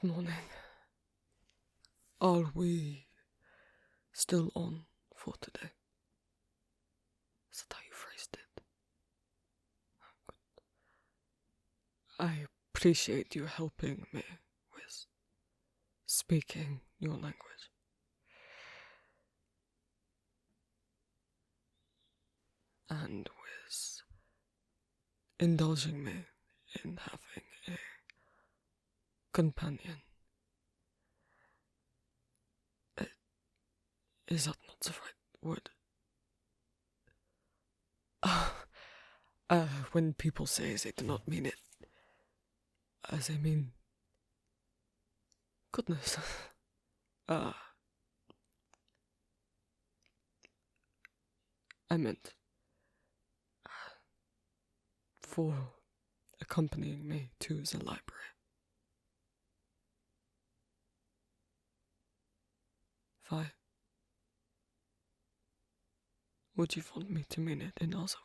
morning. Are we still on for today? Is that how you phrased it? Good. I appreciate you helping me with speaking your language. And with indulging me in having a companion. Is that not the right word? When people say they do not mean it, they mean goodness. I meant for accompanying me to the library. Why? Would you want me to mean it in other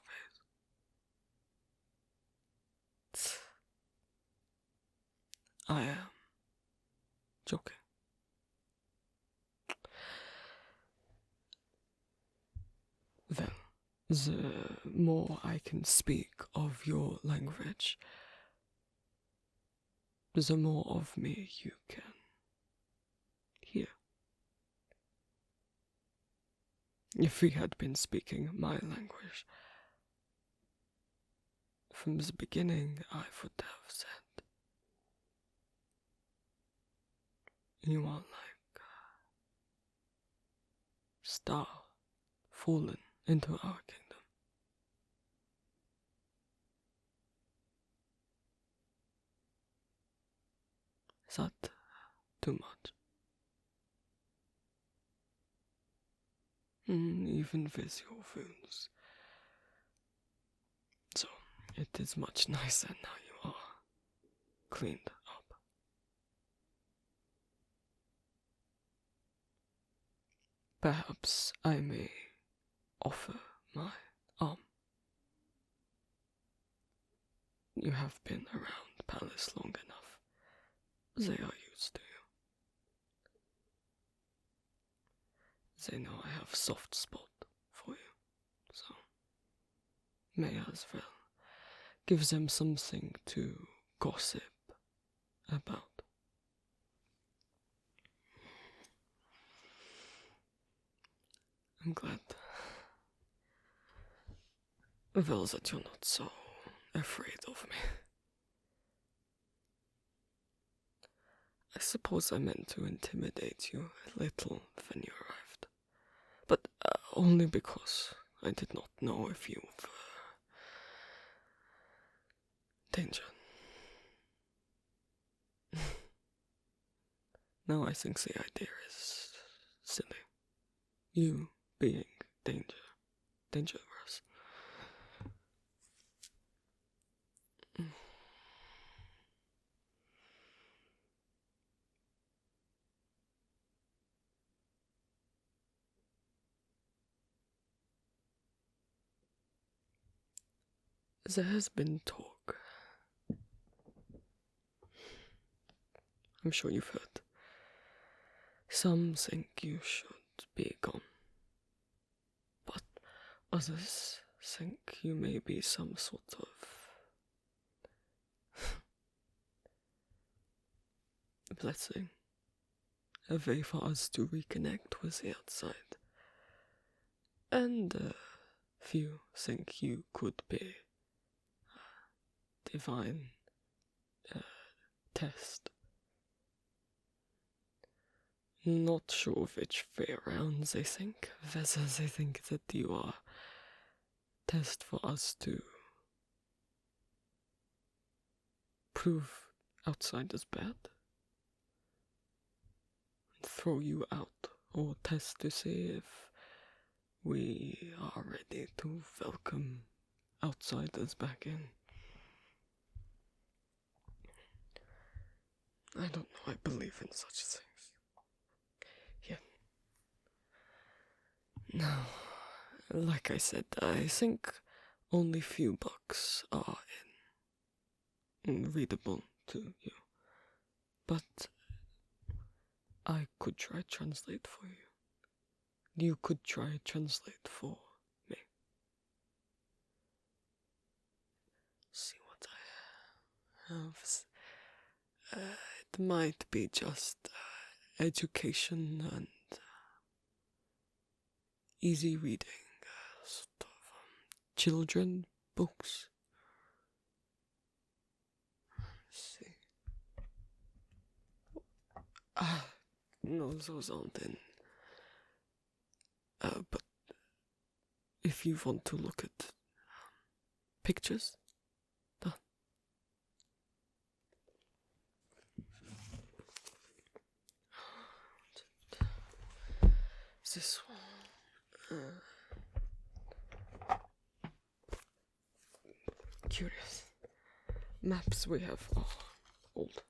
ways? I am joking. Well, the more I can speak of your language, the more of me you can hear. If we had been speaking my language from the beginning, I would have said, you are like a star fallen into our kingdom. Is that too much? Even with your wounds. So, it is much nicer now you are cleaned up. Perhaps I may offer my arm. You have been around the palace long enough. They are used to you. They know I have a soft spot for you, so may as well give them something to gossip about. I'm glad. Well, that you're not so afraid of me. I suppose I meant to intimidate you a little when you arrived, but only because I did not know if you were danger. Now I think the idea is silly. You being dangerous. There has been talk. I'm sure you've heard. Some think you should be gone, but others think you may be some sort of blessing, a way for us to reconnect with the outside. And a few think you could be a divine test. Not sure which way around they think, whether they think that you are a test for us to prove outside is bad, throw you out, or test to see if we are ready to welcome outsiders back in. I don't know, I believe in such things. Yeah. Now, like I said, I think only few books are readable to you. But I could try translate for you. You could try translate for me. See what I have. It might be just education and easy reading, sort of children books. Let's see. No, those aren't in. But if you want to look at pictures, this one. Curious. Maps we have are old.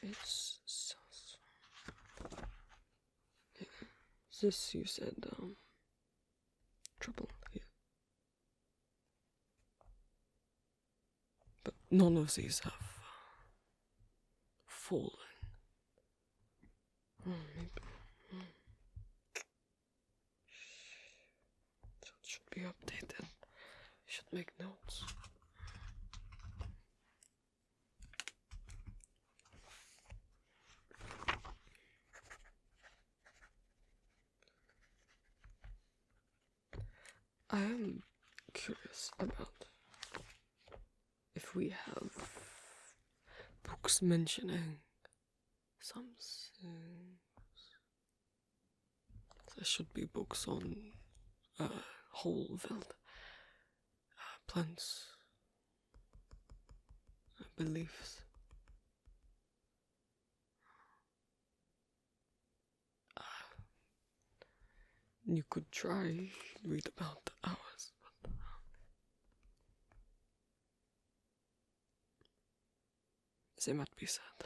It's this you said trouble here. But none of these have fallen. Maybe. So it should be updated. Should make notes. I am curious about if we have books mentioning some things. There should be books on whole world plants, beliefs. You could try read about ours, but they might be sad.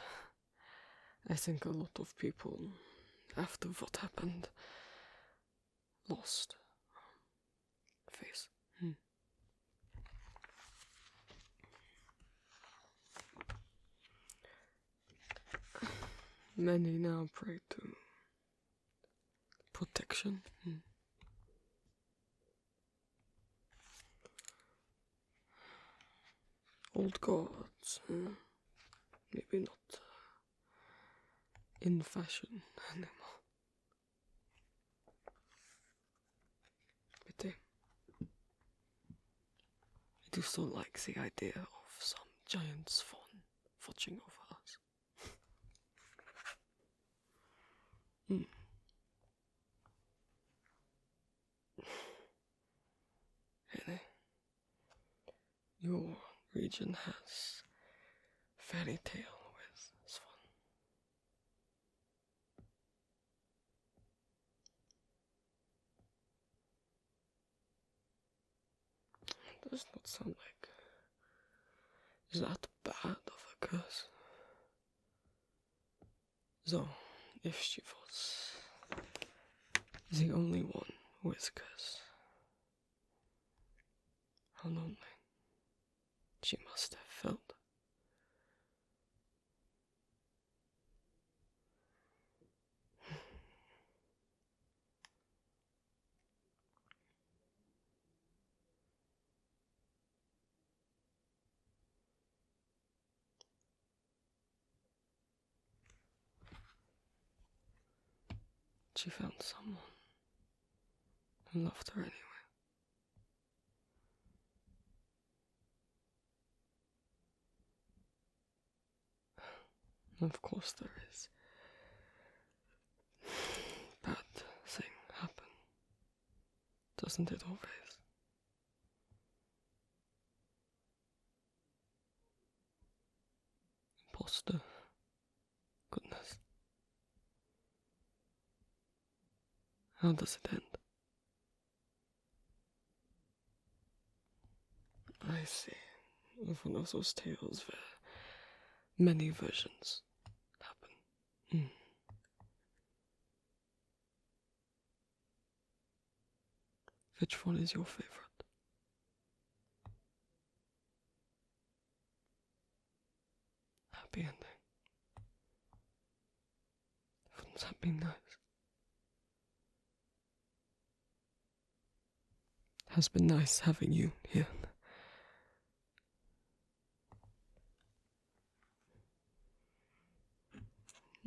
I think a lot of people, after what happened, lost faith. Many now pray to protection. Old gods, maybe not in fashion anymore. Pity. I do so like the idea of some giant swan watching over us. Really? Your region has fairy tale with swan. Does not sound like that bad of a curse. Though, if she was the only one with curse, how lonely she must have felt. She found someone who loved her anyway. Of course there is. Bad thing happen. Doesn't it always? Imposter. Goodness. How does it end? I see. One of those tales where many versions happen. Which one is your favorite? happy ending. Wouldn't that be nice? Has been nice having you here.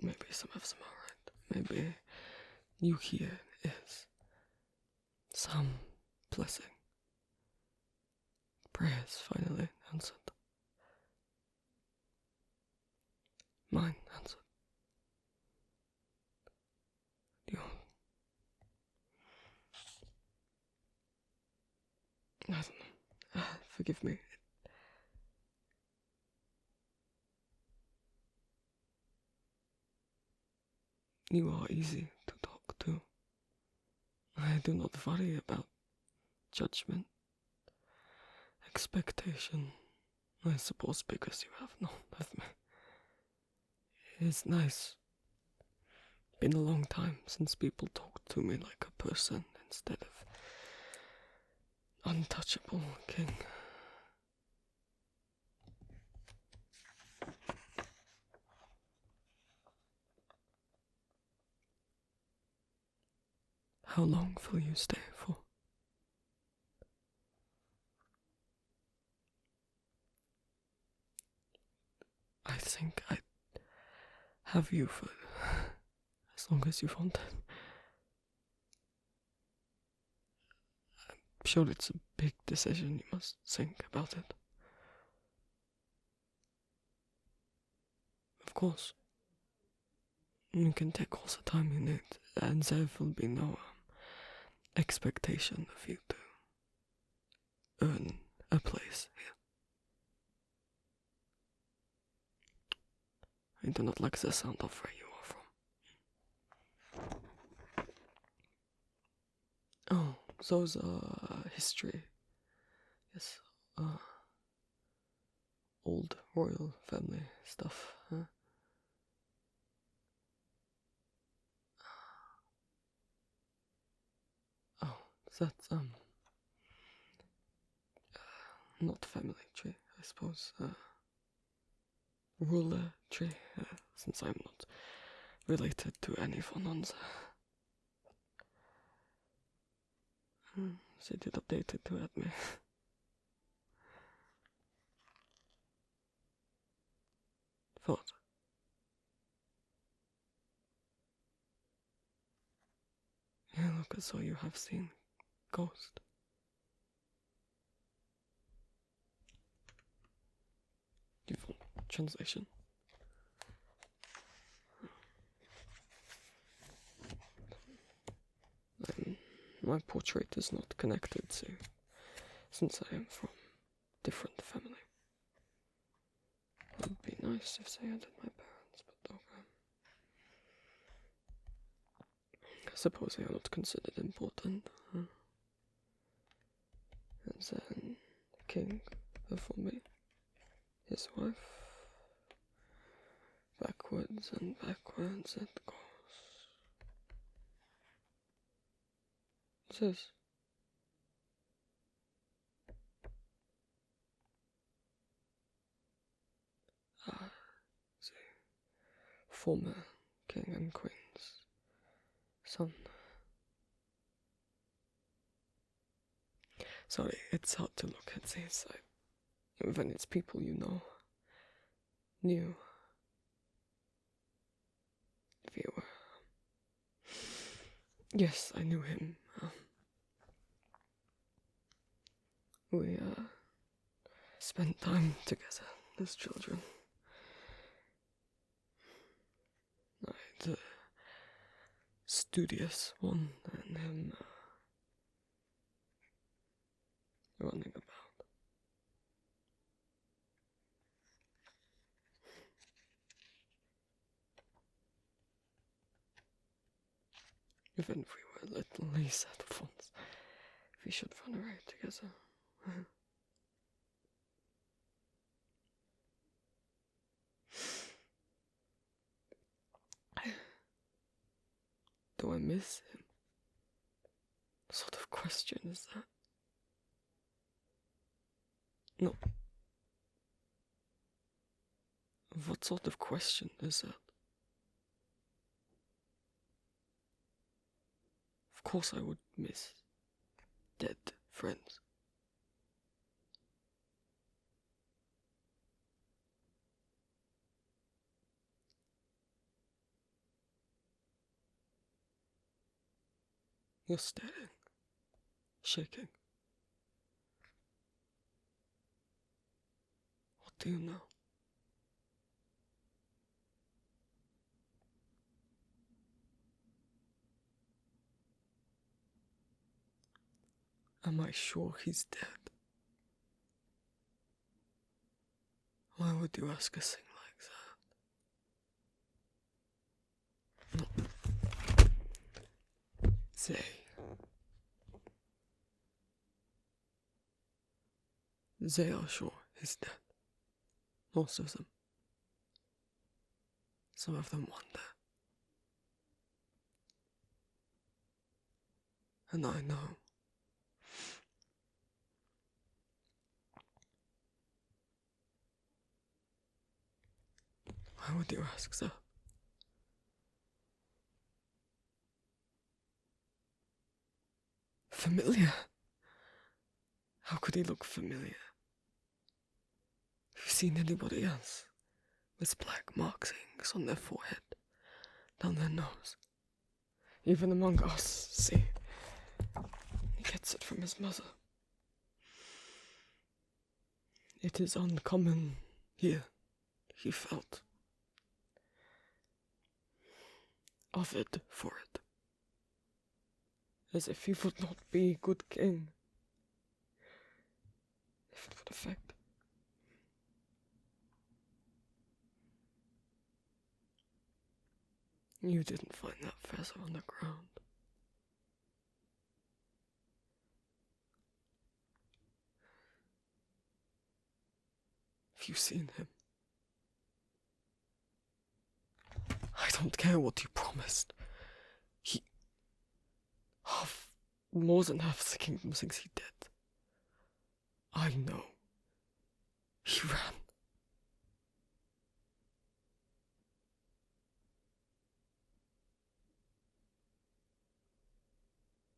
Maybe some of them are right. Maybe you here is some blessing. Prayers finally answered. Mine answered. Yours. I don't know. Forgive me. You are easy to talk to. I do not worry about judgment, expectation, I suppose because you have none of me. It's nice. Been a long time since people talked to me like a person instead of untouchable king. How long will you stay for? I think I'd have you for as long as you wanted. I'm sure it's a big decision, you must think about it. Of course. You can take all the time you need, and there will be no expectation of you to earn a place here. I do not like the sound of where you are from. Oh, those are history. Yes, old royal family stuff, huh? Oh, that's, not family tree, I suppose, ruler tree, since I'm not related to anyone on the... They did update it to add me. Thought. Yeah, look, as though you have seen Ghost. Default translation. My portrait is not connected to, since I am from different family. It would be nice if they added my parents, but okay. I suppose they are not considered important. Huh? And then the king before me, his wife. Backwards and backwards it goes. What's this? The former king and queen's son. Sorry, it's hard to look at this. When it's people you know. Knew. Viewer. Yes, I knew him. We spent time together as children. I, the studious one, and him running about. Even if we were little, he said once, we should run away together. Do I miss him? What sort of question is that? No. What sort of question is that? Of course I would miss dead friends. You're staring, shaking. What do you know? Am I sure he's dead? Why would you ask a thing like that? No. They are sure he's dead. Most of them. Some of them wonder. And I know. Why would you ask that? Familiar? How could he look familiar? Have you seen anybody else with black markings on their forehead, down their nose? Even among us, see? He gets it from his mother. It is uncommon here, he felt. Avid for it. As if he would not be good king. If it would affect. You didn't find that feather on the ground. Have you seen him? I don't care what you promised. More than half the kingdom thinks he did. I know. He ran.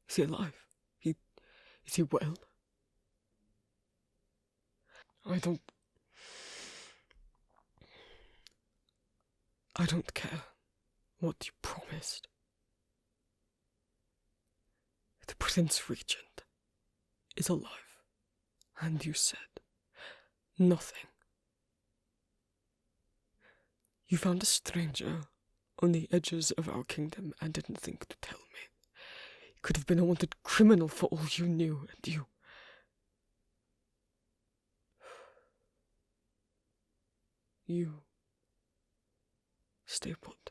Is he alive? Is he well? I don't care what you promised. The Prince Regent is alive, and you said nothing. You found a stranger on the edges of our kingdom and didn't think to tell me. He could have been a wanted criminal for all you knew, and you... You... Stay put.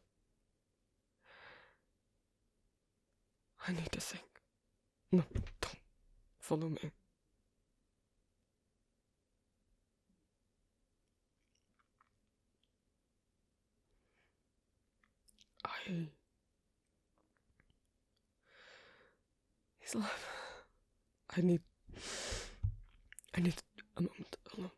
I need to think. No, don't follow me. He's alive. I need a moment alone.